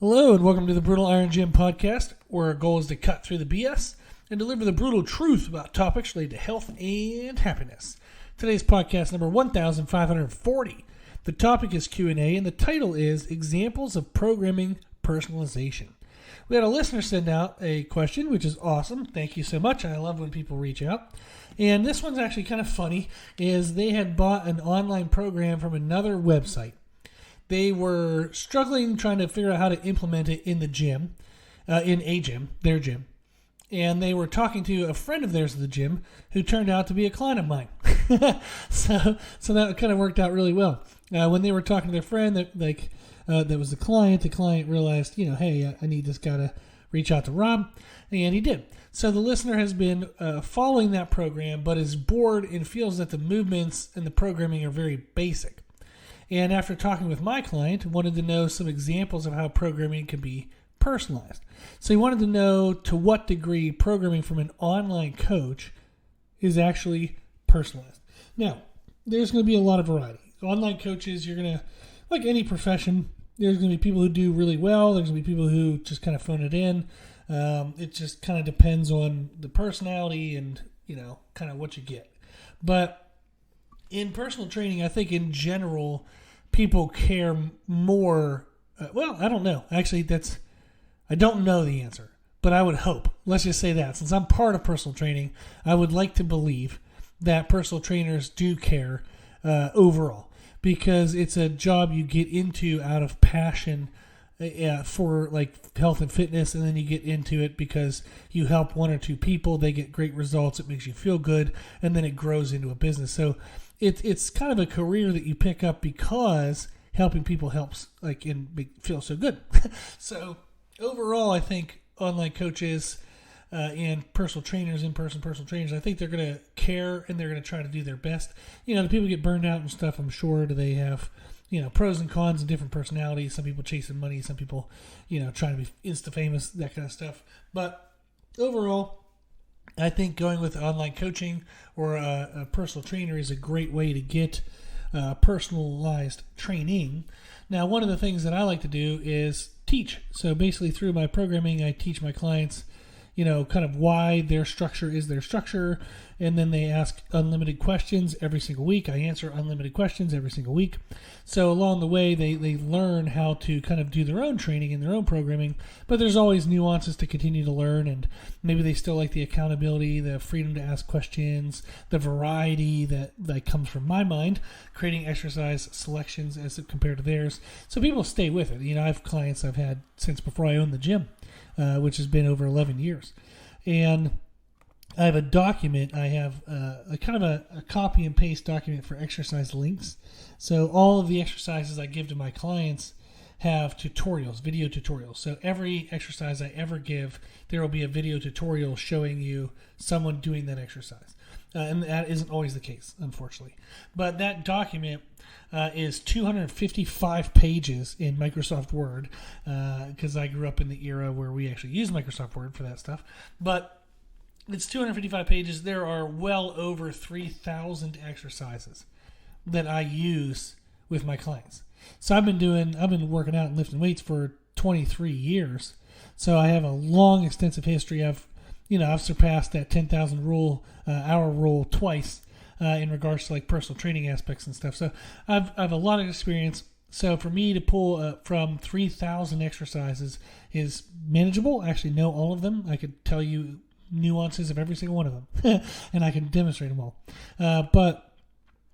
Hello and welcome to the Brutal Iron Gym podcast, where our goal is to cut through the BS and deliver the brutal truth about topics related to health and happiness. Today's podcast number 1540. The topic is Q&A and the title is Examples of Programming Personalization. We had a listener send out a question, which is awesome. Thank you so much. I love when people reach out. And this one's actually kind of funny, is they had bought an online program from another website. They were struggling trying to figure out how to implement it in the gym, their gym. And they were talking to a friend of theirs at the gym who turned out to be a client of mine. so that kind of worked out really well. When they were talking to their friend that was the client realized, hey, I need this guy to reach out to Rob. And he did. So the listener has been following that program, but is bored and feels that the movements and the programming are very basic. And after talking with my client, wanted to know some examples of how programming can be personalized. So he wanted to know to what degree programming from an online coach is actually personalized. Now, there's going to be a lot of variety. Online coaches, you're going to, like any profession, there's going to be people who do really well. There's going to be people who just kind of phone it in. It just kind of depends on the personality and, kind of what you get. But in personal training, I think in general, people care more. I don't know. Actually, I don't know the answer, but I would hope. Let's just say that. Since I'm part of personal training, I would like to believe that personal trainers do care overall, because it's a job you get into out of passion for like health and fitness, and then you get into it because you help one or two people, they get great results, it makes you feel good, and then it grows into a business. So it's kind of a career that you pick up because helping people helps and feel so good. So overall, I think online coaches and personal trainers, in-person personal trainers, I think they're going to care and they're going to try to do their best. The people get burned out and stuff, I'm sure. Do they have pros and cons and different personalities? Some people chasing money, some people trying to be insta-famous, that kind of stuff. But overall, I think going with online coaching or a personal trainer is a great way to get personalized training. Now, one of the things that I like to do is teach. So basically through my programming, I teach my clients, kind of why their structure is their structure. And then they ask unlimited questions every single week. I answer unlimited questions every single week. So along the way, they learn how to kind of do their own training and their own programming. But there's always nuances to continue to learn. And maybe they still like the accountability, the freedom to ask questions, the variety that comes from my mind, creating exercise selections as compared to theirs. So people stay with it. I have clients I've had since before I owned the gym, which has been over 11 years. And I have a document. I have a kind of a copy and paste document for exercise links. So all of the exercises I give to my clients have tutorials, video tutorials. So every exercise I ever give, there will be a video tutorial showing you someone doing that exercise. And that isn't always the case, unfortunately. But that document is 255 pages in Microsoft Word, because I grew up in the era where we actually used Microsoft Word for that stuff. But it's 255 pages. There are well over 3,000 exercises that I use with my clients. So I've been working out and lifting weights for 23 years. So I have a long, extensive history. I've surpassed that 10,000 hour rule twice in regards to like personal training aspects and stuff. So I've a lot of experience. So for me to pull from 3,000 exercises is manageable. I actually know all of them. I could tell you nuances of every single one of them, and I can demonstrate them all. But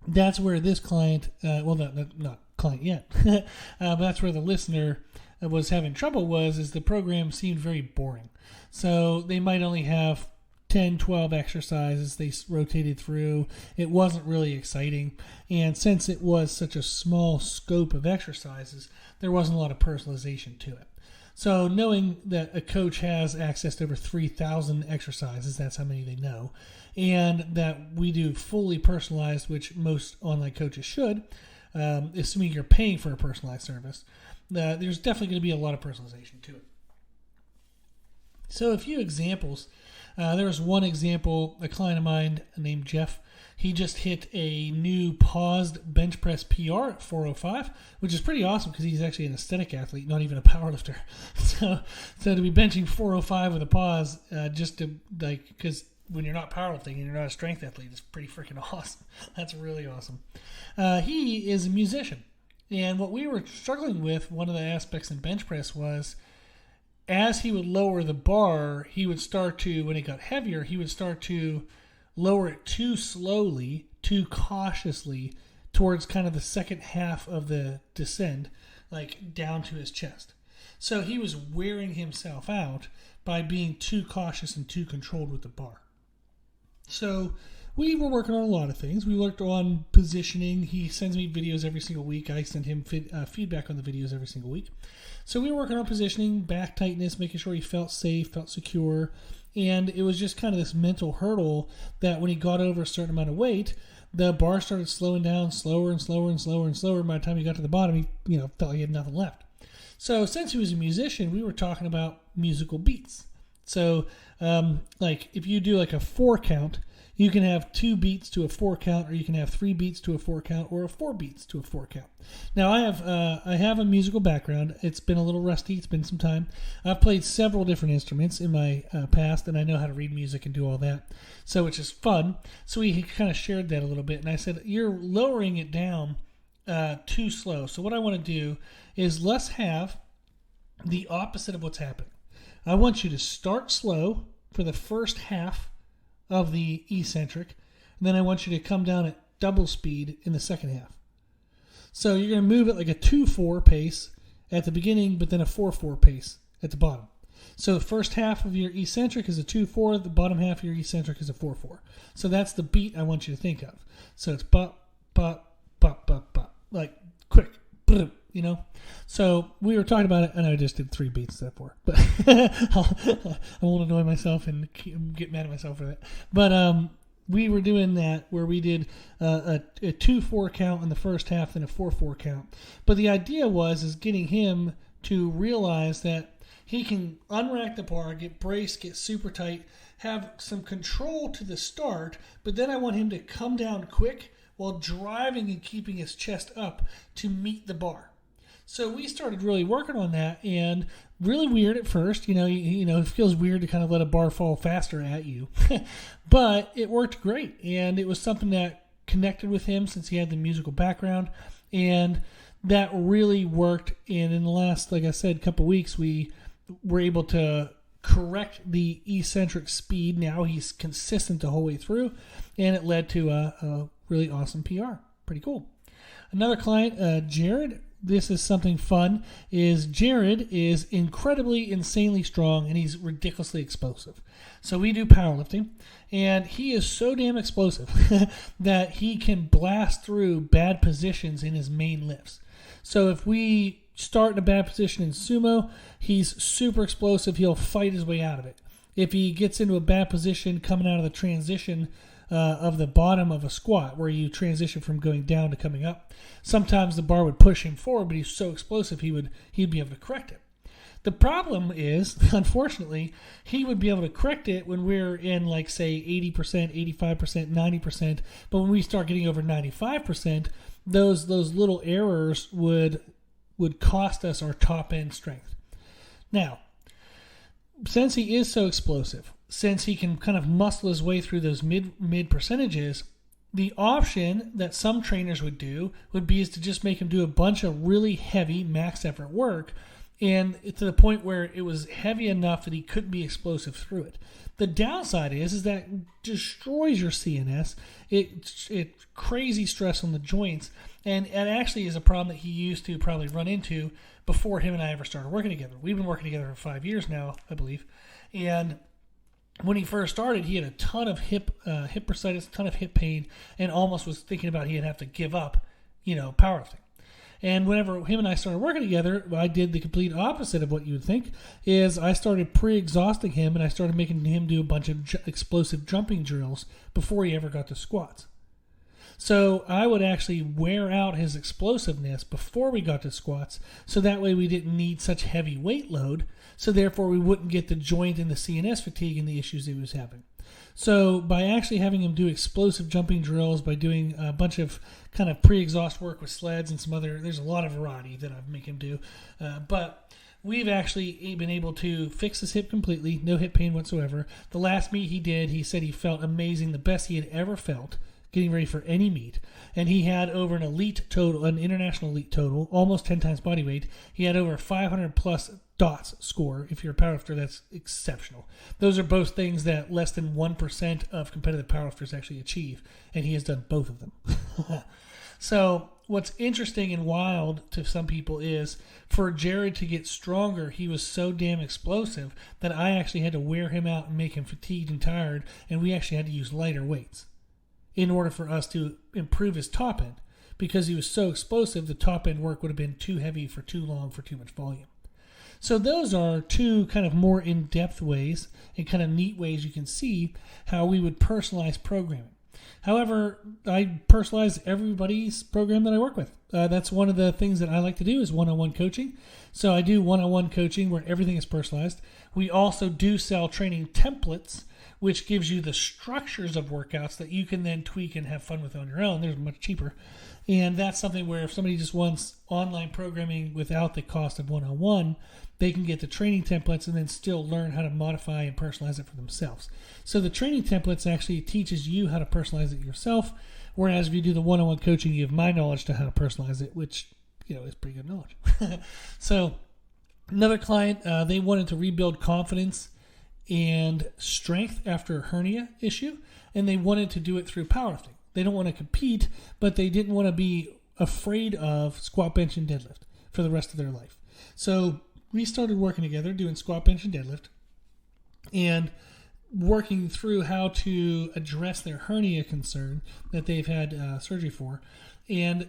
that's where this client, not client yet, but that's where the listener was having trouble is the program seemed very boring. So they might only have 10, 12 exercises they rotated through. It wasn't really exciting. And since it was such a small scope of exercises, there wasn't a lot of personalization to it. So knowing that a coach has access to over 3,000 exercises, that's how many they know, and that we do fully personalized, which most online coaches should, assuming you're paying for a personalized service, there's definitely going to be a lot of personalization to it. So a few examples. There was one example, a client of mine named Jeff. He just hit a new paused bench press PR at 405, which is pretty awesome because he's actually an aesthetic athlete, not even a powerlifter. So to be benching 405 with a pause, just to because when you're not powerlifting and you're not a strength athlete, it's pretty freaking awesome. That's really awesome. He is a musician. And what we were struggling with, one of the aspects in bench press was, as he would lower the bar, he would start to, when it got heavier, he would start to lower it too slowly, too cautiously, towards kind of the second half of the descend, like down to his chest. So he was wearing himself out by being too cautious and too controlled with the bar. So we were working on a lot of things. We worked on positioning. He sends me videos every single week. I send him feedback on the videos every single week. So we were working on positioning, back tightness, making sure he felt safe, felt secure. And it was just kind of this mental hurdle that when he got over a certain amount of weight, the bar started slowing down slower and slower and slower and slower. By the time he got to the bottom, he felt like he had nothing left. So since he was a musician, we were talking about musical beats. So like if you do like a 4 count, you can have 2 beats to a 4 count, or you can have 3 beats to a 4 count, or a 4 beats to a 4 count. Now I have a musical background. It's been a little rusty. It's been some time. I've played several different instruments in my past, and I know how to read music and do all that. So which is fun. So we kind of shared that a little bit, and I said, you're lowering it down too slow. So what I want to do is let's have the opposite of what's happening. I want you to start slow for the first half of the eccentric, and then I want you to come down at double speed in the second half. So you're going to move it like a 2-4 pace at the beginning, but then a 4-4 pace at the bottom. So the first half of your eccentric is a 2-4, the bottom half of your eccentric is a 4-4. So that's the beat I want you to think of. So it's bop, bop, bop, bop, bop, like quick, So we were talking about it, and I just did 3 beats instead of 4. But I won't annoy myself and get mad at myself for that. But we were doing that where we did a 2-4 count in the first half and a 4-4 count. But the idea is getting him to realize that he can unrack the bar, get braced, get super tight, have some control to the start, but then I want him to come down quick while driving and keeping his chest up to meet the bar. So we started really working on that, and really weird at first. It feels weird to kind of let a bar fall faster at you. But it worked great, and it was something that connected with him since he had the musical background, and that really worked. And in the last, like I said, couple weeks, we were able to correct the eccentric speed. Now he's consistent the whole way through, and it led to a really awesome PR. Pretty cool. Another client, Jared. This is something fun, is Jared is incredibly, insanely strong, and he's ridiculously explosive. So we do powerlifting, and he is so damn explosive that he can blast through bad positions in his main lifts. So if we start in a bad position in sumo, he's super explosive. He'll fight his way out of it. If he gets into a bad position coming out of the transition of the bottom of a squat, where you transition from going down to coming up, sometimes the bar would push him forward, but he's so explosive he'd be able to correct it. The problem is, unfortunately, he would be able to correct it when we're in, like, say, 80%, 85%, 90%, but when we start getting over 95%, those little errors would cost us our top end strength. Now, since he is so explosive, since he can kind of muscle his way through those mid percentages, the option that some trainers would do would be is to just make him do a bunch of really heavy max effort work, and to the point where it was heavy enough that he couldn't be explosive through it. The downside is that it destroys your CNS. It's crazy stress on the joints, and it actually is a problem that he used to probably run into before him and I ever started working together. We've been working together for 5 years now, I believe, and when he first started, he had a ton of hip bursitis, a ton of hip pain, and almost was thinking about he'd have to give up, powerlifting. And whenever him and I started working together, I did the complete opposite of what you would think, is I started pre-exhausting him, and I started making him do a bunch of explosive jumping drills before he ever got to squats. So I would actually wear out his explosiveness before we got to squats, so that way we didn't need such heavy weight load, so therefore we wouldn't get the joint and the CNS fatigue and the issues he was having. So by actually having him do explosive jumping drills, by doing a bunch of kind of pre-exhaust work with sleds and there's a lot of variety that I make him do. But we've actually been able to fix his hip completely, no hip pain whatsoever. The last meet he did, he said he felt amazing, the best he had ever felt getting ready for any meet. And he had over an elite total, an international elite total, almost 10 times body weight. He had over 500 plus dots score. If you're a powerlifter, that's exceptional. Those are both things that less than 1% of competitive powerlifters actually achieve, and he has done both of them. So what's interesting and wild to some people is for Jared to get stronger, he was so damn explosive that I actually had to wear him out and make him fatigued and tired, and we actually had to use lighter weights in order for us to improve his top end. Because he was so explosive, the top end work would have been too heavy for too long for too much volume. So those are two kind of more in-depth ways and kind of neat ways you can see how we would personalize programming. However, I personalize everybody's program that I work with. That's one of the things that I like to do is one-on-one coaching. So I do one-on-one coaching where everything is personalized. We also do sell training templates, which gives you the structures of workouts that you can then tweak and have fun with on your own. They're much cheaper. And that's something where if somebody just wants online programming without the cost of one-on-one, they can get the training templates and then still learn how to modify and personalize it for themselves. So the training templates actually teaches you how to personalize it yourself, whereas if you do the one-on-one coaching, you have my knowledge to how to personalize it, which is pretty good knowledge. So another client, they wanted to rebuild confidence and strength after a hernia issue, and they wanted to do it through powerlifting. They don't want to compete, but they didn't want to be afraid of squat, bench, and deadlift for the rest of their life. So we started working together doing squat, bench, and deadlift and working through how to address their hernia concern that they've had surgery for. And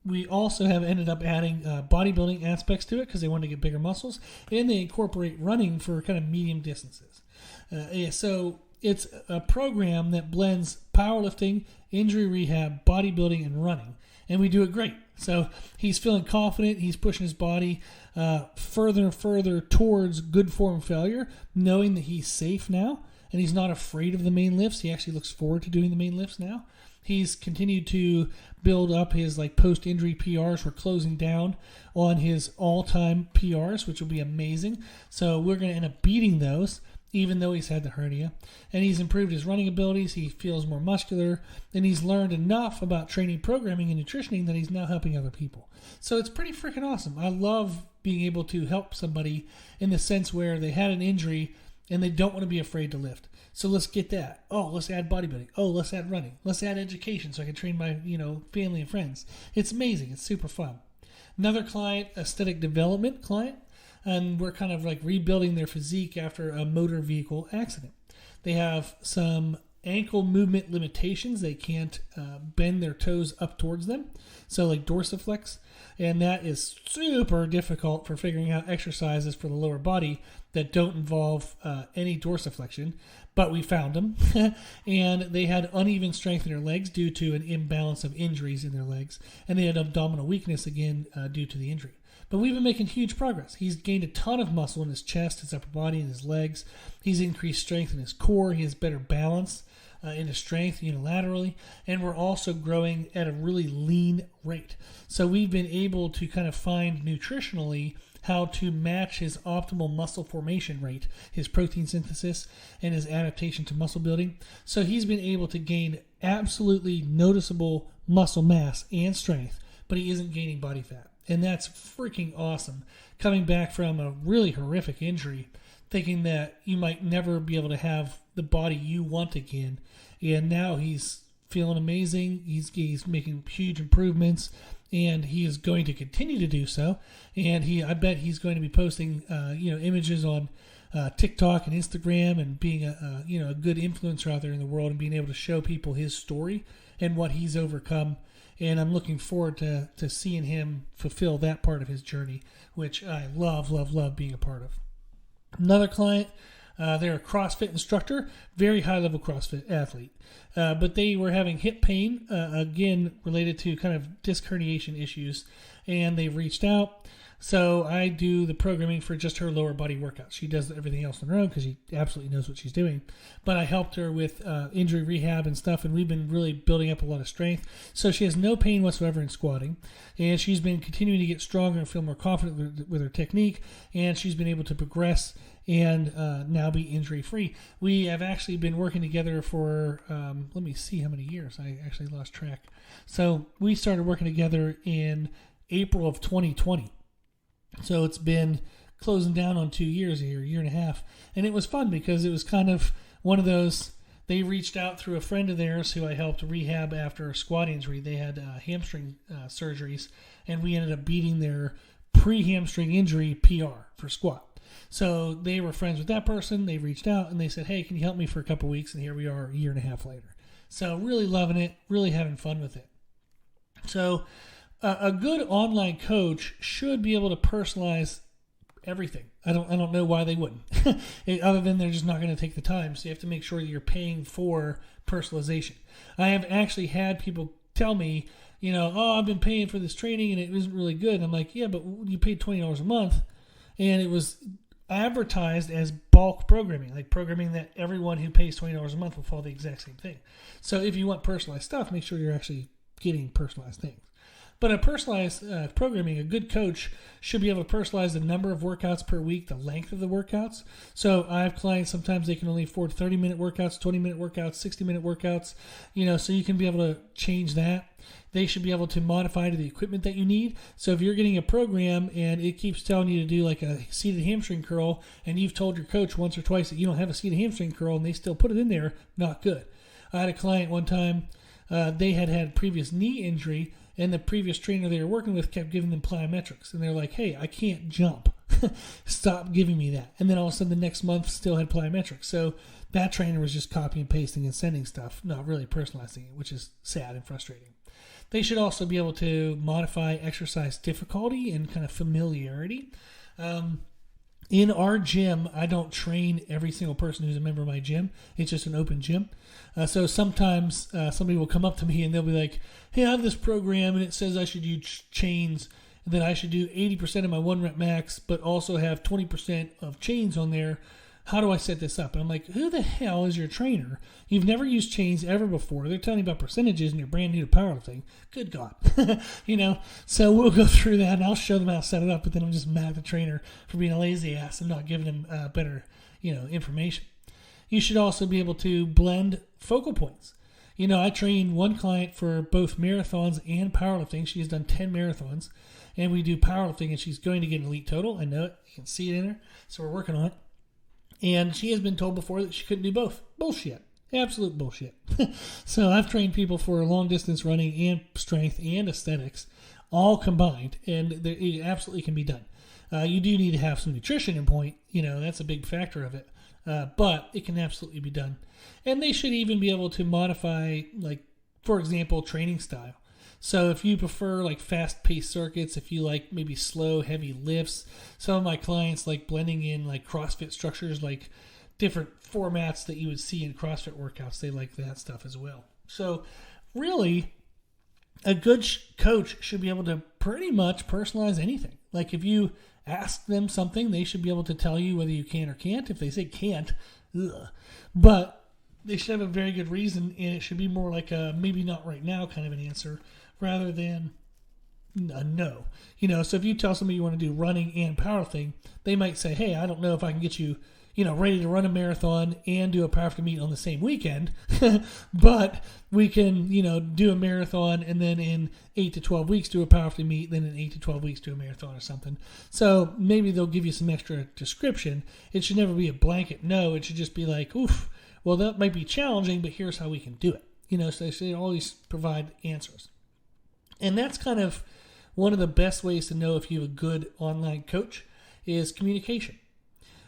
we also have ended up adding bodybuilding aspects to it because they want to get bigger muscles, and they incorporate running for kind of medium distances. So it's a program that blends powerlifting, injury rehab, bodybuilding, and running, and we do it great. So he's feeling confident. He's pushing his body further and further towards good form failure, knowing that he's safe now, and he's not afraid of the main lifts. He actually looks forward to doing the main lifts now. He's continued to build up his post-injury PRs. We're closing down on his all-time PRs, which will be amazing. So we're going to end up beating those, even though he's had the hernia. And he's improved his running abilities. He feels more muscular. And he's learned enough about training, programming, and nutritioning that he's now helping other people. So it's pretty freaking awesome. I love being able to help somebody in the sense where they had an injury and they don't want to be afraid to lift. So let's get that. Oh, let's add bodybuilding. Oh, let's add running. Let's add education so I can train my, family and friends. It's amazing. It's super fun. Another client, aesthetic development client, and we're kind of rebuilding their physique after a motor vehicle accident. They have some ankle movement limitations. They can't bend their toes up towards them, so dorsiflex, and that is super difficult for figuring out exercises for the lower body that don't involve any dorsiflexion, but we found them. And they had uneven strength in their legs due to an imbalance of injuries in their legs, and they had abdominal weakness again due to the injury. But we've been making huge progress. He's gained a ton of muscle in his chest, his upper body, and his legs. He's increased strength in his core. He has better balance in his strength unilaterally. And we're also growing at a really lean rate. So we've been able to kind of find nutritionally how to match his optimal muscle formation rate, his protein synthesis, and his adaptation to muscle building. So he's been able to gain absolutely noticeable muscle mass and strength, but he isn't gaining body fat. And that's freaking awesome. Coming back from a really horrific injury, thinking that you might never be able to have the body you want again. And now he's feeling amazing. He's making huge improvements, and he is going to continue to do so. And I bet he's going to be posting, images on TikTok and Instagram, and being a good influencer out there in the world, and being able to show people his story and what he's overcome. And I'm looking forward to seeing him fulfill that part of his journey, which I love being a part of. Another client, they're a CrossFit instructor, very high-level CrossFit athlete. But they were having hip pain, again, related to kind of disc herniation issues. and they've reached out. So I do the programming for just her lower body workouts. She does everything else on her own because she absolutely knows what she's doing. But I helped her with injury rehab and stuff, and we've been really building up a lot of strength. So she has no pain whatsoever in squatting, and she's been continuing to get stronger and feel more confident with her technique, and she's been able to progress and now be injury-free. We have actually been working together for, let me see how many years. I actually lost track. So we started working together in April of 2020. So it's been closing down on 2 years here, year and a half. And it was fun because it was kind of one of those, they reached out through a friend of theirs who I helped rehab after a squat injury. They had hamstring surgeries, and we ended up beating their pre-hamstring injury PR for squat. So they were friends with that person. They reached out and they said, hey, can you help me for a couple weeks? And here we are a year and a half later. So really loving it, really having fun with it. So a good online coach should be able to personalize everything. I don't know why they wouldn't, other than they're just not going to take the time. So you have to make sure that you're paying for personalization. I have actually had people tell me, I've been paying for this training and it isn't really good. And I'm like, yeah, but you paid $20 a month, and it was advertised as bulk programming, like programming that everyone who pays $20 a month will follow the exact same thing. So if you want personalized stuff, make sure you're actually getting personalized things. But a personalized programming, a good coach should be able to personalize the number of workouts per week, the length of the workouts. So I have clients, sometimes they can only afford 30-minute workouts, 20-minute workouts, 60-minute workouts, so you can be able to change that. They should be able to modify to the equipment that you need. So if you're getting a program and it keeps telling you to do like a seated hamstring curl, and you've told your coach once or twice that you don't have a seated hamstring curl and they still put it in there, not good. I had a client one time, they had previous knee injury, and the previous trainer they were working with kept giving them plyometrics. And they're like, hey, I can't jump. Stop giving me that. And then all of a sudden the next month still had plyometrics. So that trainer was just copying and pasting and sending stuff, not really personalizing it, which is sad and frustrating. They should also be able to modify exercise difficulty and kind of familiarity. In our gym, I don't train every single person who's a member of my gym. It's just an open gym. So sometimes somebody will come up to me and they'll be like, hey, I have this program and it says I should use chains, that I should do 80% of my 1 rep max, but also have 20% of chains on there. How do I set this up? And I'm like, who the hell is your trainer? You've never used chains ever before. They're telling you about percentages and you're brand new to powerlifting. Good God. So we'll go through that and I'll show them how to set it up, but then I'm just mad at the trainer for being a lazy ass and not giving them better, information. You should also be able to blend focal points. I trained one client for both marathons and powerlifting. She has done 10 marathons, and we do powerlifting, and she's going to get an elite total. I know it. You can see it in her. So we're working on it. And she has been told before that she couldn't do both. Bullshit. Absolute bullshit. So I've trained people for long distance running and strength and aesthetics all combined, and it absolutely can be done. You do need to have some nutrition in point. That's a big factor of it. But it can absolutely be done. And they should even be able to modify, like, for example, training style. So if you prefer like fast-paced circuits, if you like maybe slow, heavy lifts, some of my clients like blending in like CrossFit structures, like different formats that you would see in CrossFit workouts. They like that stuff as well. So really, a good coach should be able to pretty much personalize anything. Like if you ask them something, they should be able to tell you whether you can or can't. If they say can't, but they should have a very good reason, and it should be more like a maybe not right now kind of an answer rather than a no. So if you tell somebody you want to do running and powerlifting, they might say, hey, I don't know if I can get you, ready to run a marathon and do a powerlifting meet on the same weekend, but we can, do a marathon and then in 8 to 12 weeks do a powerlifting meet, then in 8 to 12 weeks do a marathon or something. So maybe they'll give you some extra description. It should never be a blanket no. It should just be like, oof, well, that might be challenging, but here's how we can do it. So they should always provide answers. And that's kind of one of the best ways to know if you have a good online coach is communication.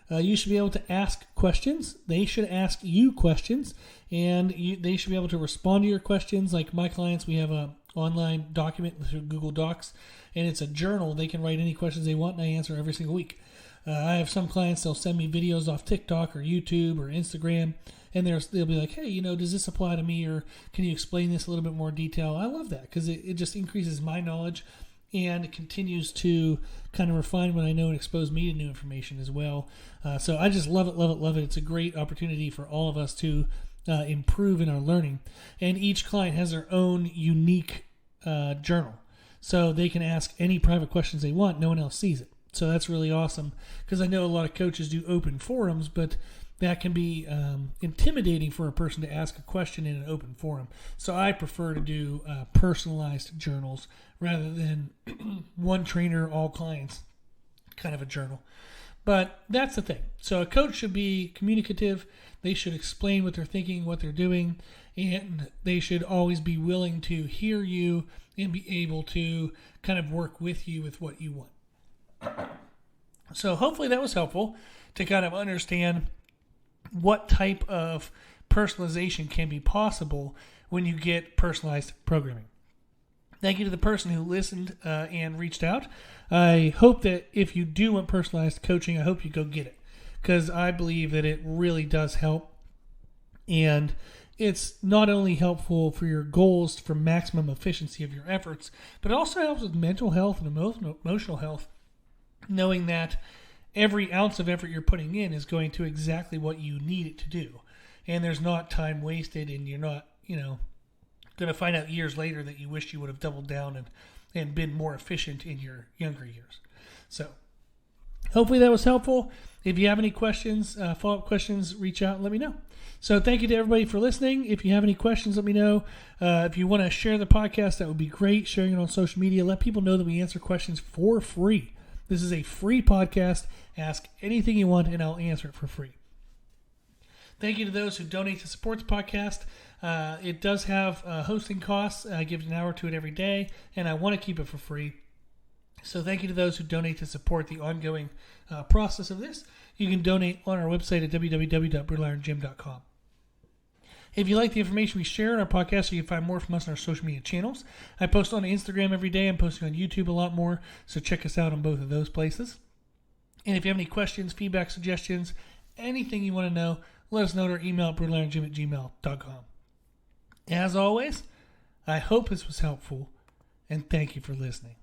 You should be able to ask questions. They should ask you questions, and they should be able to respond to your questions. Like my clients, we have a online document through Google Docs, and it's a journal. They can write any questions they want, and I answer every single week. I have some clients, they'll send me videos off TikTok or YouTube or Instagram, and they'll be like, hey, does this apply to me, or can you explain this a little bit more detail? I love that because it just increases my knowledge, and it continues to kind of refine what I know and expose me to new information as well. So I just love it, love it, love it. It's a great opportunity for all of us to improve in our learning. And each client has their own unique journal. So they can ask any private questions they want. No one else sees it. So that's really awesome, because I know a lot of coaches do open forums, but that can be intimidating for a person to ask a question in an open forum. So I prefer to do personalized journals rather than one trainer, all clients kind of a journal. But that's the thing. So a coach should be communicative. They should explain what they're thinking, what they're doing, and they should always be willing to hear you and be able to kind of work with you with what you want. So hopefully that was helpful to kind of understand what type of personalization can be possible when you get personalized programming. Thank you to the person who listened and reached out. I hope that if you do want personalized coaching, I hope you go get it, because I believe that it really does help. And it's not only helpful for your goals for maximum efficiency of your efforts, but it also helps with mental health and emotional health, knowing that every ounce of effort you're putting in is going to exactly what you need it to do. And there's not time wasted, and you're not, going to find out years later that you wished you would have doubled down and been more efficient in your younger years. So hopefully that was helpful. If you have any questions, follow-up questions, reach out and let me know. So thank you to everybody for listening. If you have any questions, let me know. If you want to share the podcast, that would be great. Sharing it on social media. Let people know that we answer questions for free. This is a free podcast. Ask anything you want, and I'll answer it for free. Thank you to those who donate to support the podcast. It does have hosting costs. I give an hour to it every day, and I want to keep it for free. So thank you to those who donate to support the ongoing process of this. You can donate on our website at www.brutalirongym.com. If you like the information we share in our podcast, you can find more from us on our social media channels. I post on Instagram every day. I'm posting on YouTube a lot more, so check us out on both of those places. And if you have any questions, feedback, suggestions, anything you want to know, let us know at our email at brutalirongym@gmail.com. As always, I hope this was helpful, and thank you for listening.